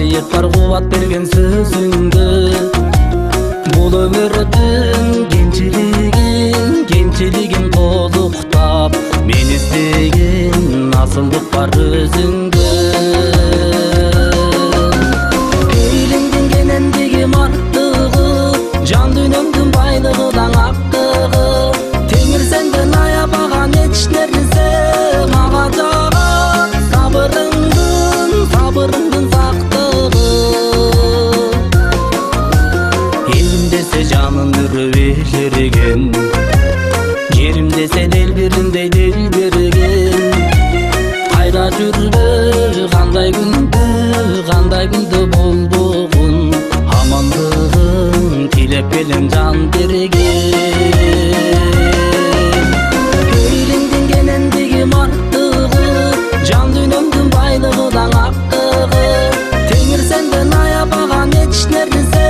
жыйып бар кубат берген сөзүңдү. Бул өмүрдүн кенчилигин толуктап, мен издеген асылдык бар өзүңдө. Эйлеңдин кенендиги мактыгы, жан дүйнөмдүн байлыгыдан актыгы, теңир сенден аябаган эч нерсе мага жагат. Сабырыңдын сактыгы, элим десе жанын үрө берген, жерим десе эл бириндей дел берген. Кайда жүрбө кандай күндө болбогун, амандыгын тилеп келем жан берген. Эйлеңдин кенендиги мактыгы, жан дүйнөмдүн байлыгыдан актыгы, теңир сенден аябаган эч нерсе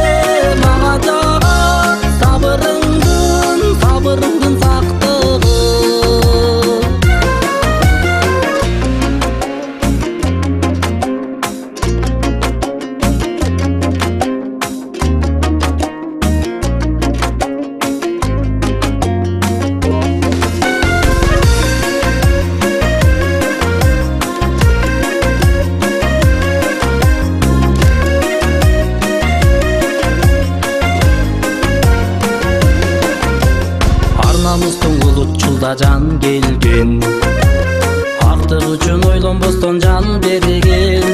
мага жагат. Сабырыңдын сактыгы. Намыстың улутчулда жан келген, актык үчүн ойлонбостон жан берген.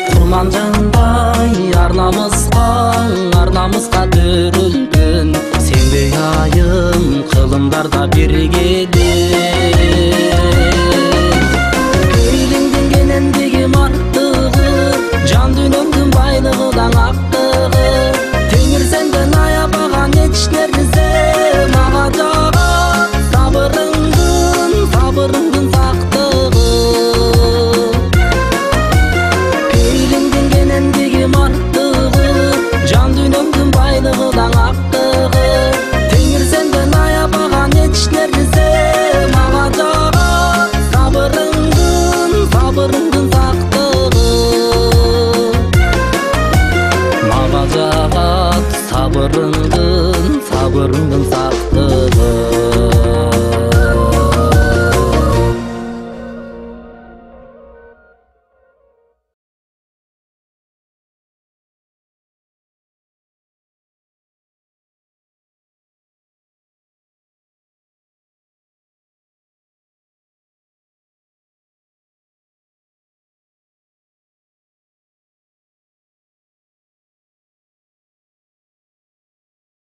Курман жандай ар намыска төрөлгөн, сенбей айым кылымдарда биргеден. Эйлеңдин кенендиги мактыгы, жан дүйнөмдүн байлыгыдан актыгы, теңир сенден аябаган эч нерсе мага жагат. Сабырыңдын сактыгы. Эйлеңдин кенендиги мактыгы, жан дүйнөмдүн байлыгыдан актыгы, теңир сенден аябаган эч нерсе мага жагат. Сабырыңдын сактыгы. Мага жагат сабырыңдын